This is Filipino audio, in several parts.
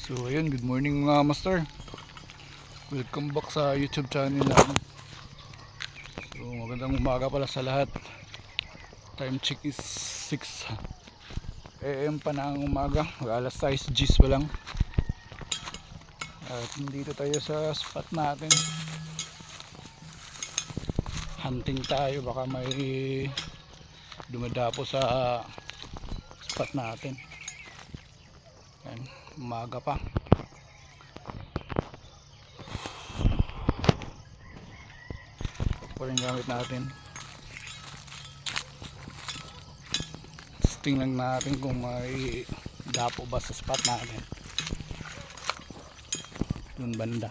So ayun, good morning mga master. Welcome back sa YouTube channel natin. So magandang umaga pala sa lahat. Time check is 6 AM pa na ang umaga. Alas 6 Gs pa lang. At dito tayo sa spot natin. Hunting tayo, baka may dumadapo sa spot natin. Ayan, umaga pa. Ito rin gamit natin. Tingnan natin kung may dapo ba sa spot natin. Doon banda.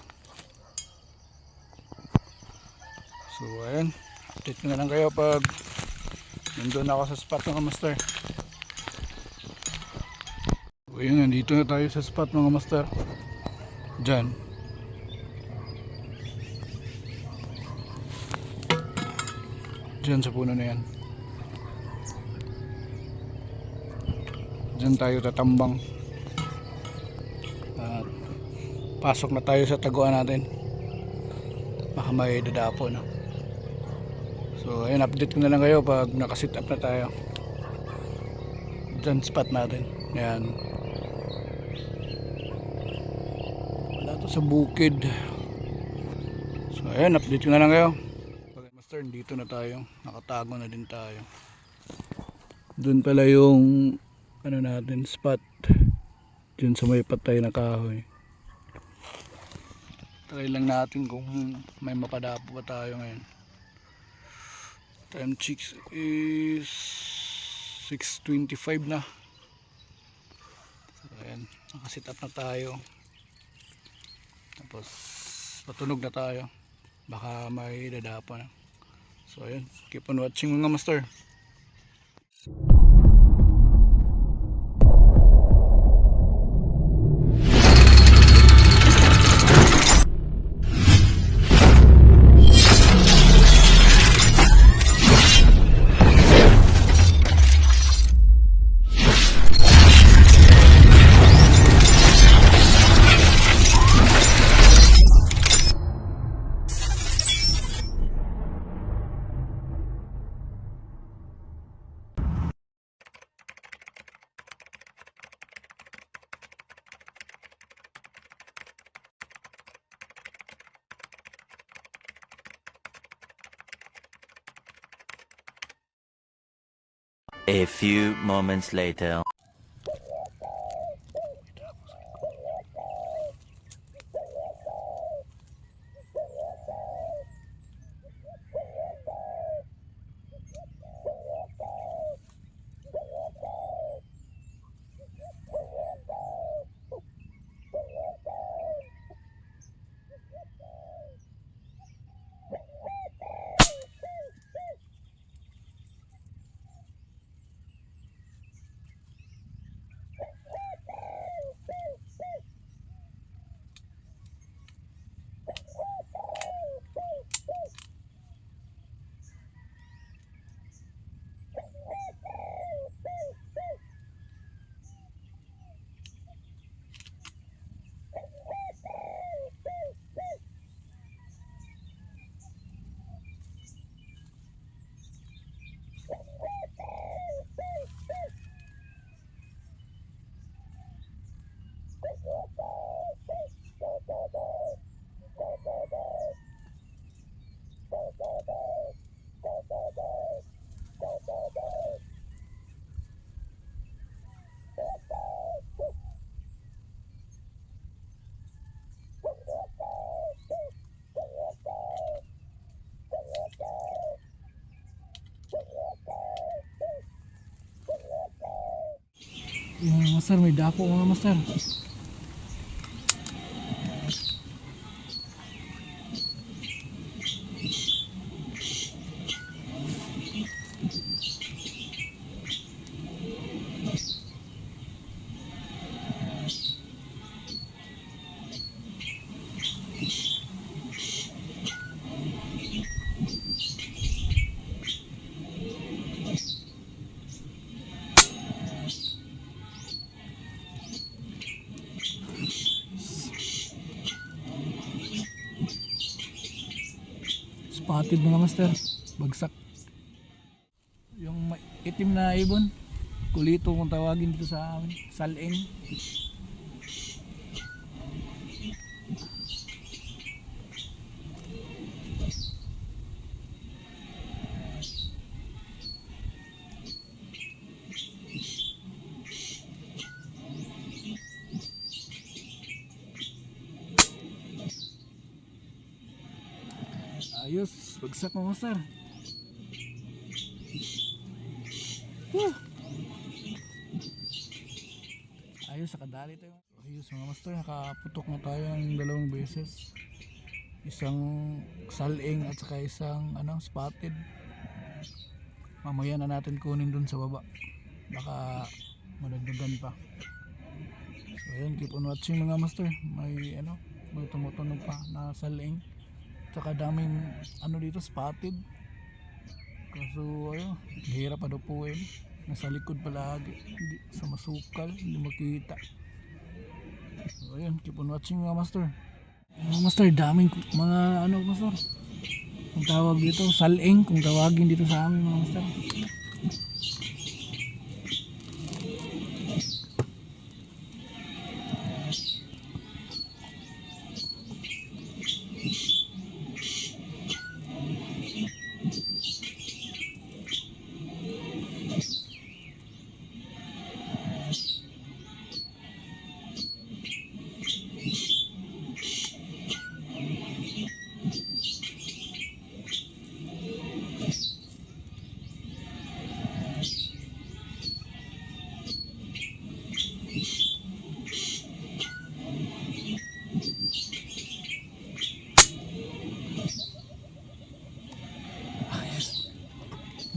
So ayan, update na lang kayo pag nandun ako sa spot mga master. So ayun, nandito na tayo sa spot mga master. Diyan. Diyan sa puno na yan. Diyan tayo tatambang. At pasok na tayo sa taguan natin. Baka may dadapo na. So ayun, update ko na lang kayo pag nakasit up na tayo. Diyan spot natin. Ayan. Wala to sa bukid. So ayun, update ko na lang kayo. Master, dito na tayo. Nakatago na din tayo. Doon pala yung ano natin, spot. Diyan sa may patay na kahoy. Try lang natin kung may mapadapo pa tayo ngayon. Time check is 6:25 na. So ayan, nakasit up na tayo. Tapos patunog na tayo. Baka may dadapo na. So ayun, keep on watching mga master. A few moments later. Mga master, may dapo mga master. spotted mga master. Bagsak. Yung itim na ibon. Kulito kung tawagin dito sa amin. Saleng. Ayos, bagsak mga master. Woo! Ayos, nakadali tayo. Ayos mga master, nakaputok na tayo ng 2 beses. Isang saleng at saka isang spotted. Mamaya na natin kunin dun sa baba. Baka madagdagan pa. So ayun, keep on watching mga master. May tumutunog pa na saleng. Tsaka daming dito spotted. Kaso ayun, hirap pa daw po nasa likod palagi, hindi sa masukal, hindi makita. So ayun, keep on watching mga master. Mga master, daming mga master, kung tawag dito saleng, kung tawagin dito sa amin mga master.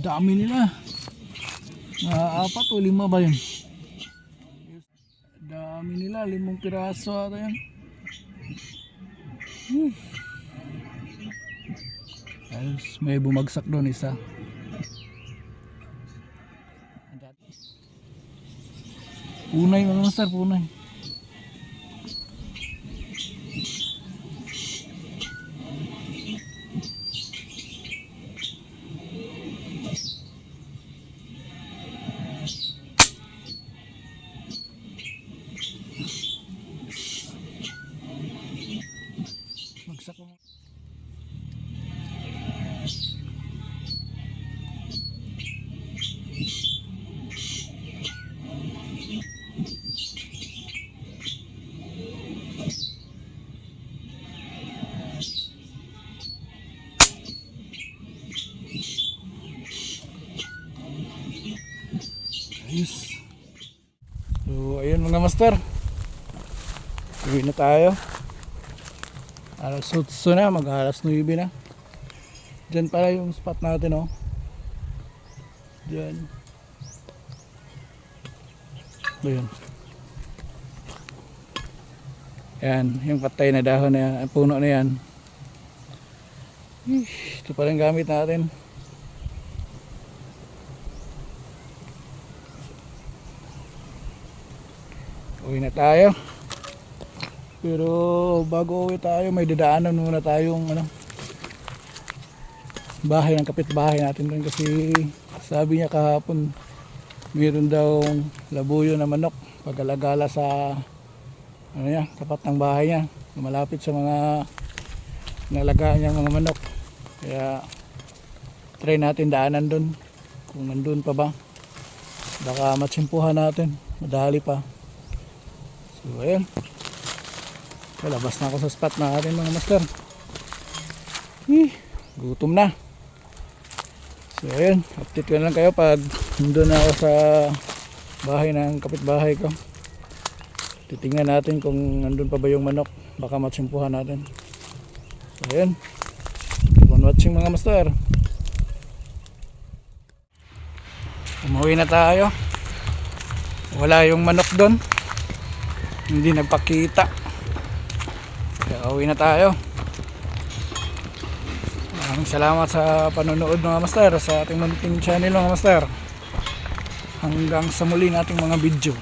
Dami nila. 4 o 5 ba yun? Dami nila, 5 piraso ata yan. Ayos, may bumagsak doon isa. Punay mga master, punay. Bagsak mo. Ayos. So ayun mga master, uwi na tayo. Alas 8 na, mag alas 9 na. Diyan pala yung spot natin, diyan. Ayun. Yan, yung patay na dahon na yan, puno na yan. Ito pa rin gamit natin. Uwi na tayo. Pero bago uwi tayo, may dadaanan muna tayong bahay ng kapitbahay natin doon, kasi sabi niya kahapon mayroon daw labuyo na manok pag-alagala sa tapat ng bahay niya, malapit sa mga nalagaan niyang mga manok. Kaya try natin daanan doon kung nandun pa ba, baka matsimpuhan natin, madali pa. So ayun, labas na ako sa spot natin mga master. Gutom na. So ayun, update ko na lang kayo pag nandun na ako sa bahay ng kapitbahay ko. Titingnan natin kung nandun pa ba yung manok, baka matsimpuhan natin. So ayun, keep on watching mga master. Umuwi na tayo. Wala yung manok doon, hindi nagpakita. Kaya uwi na tayo. Maraming salamat sa panonood mga master, sa ating munting channel mga master. Hanggang sa muli nating mga video.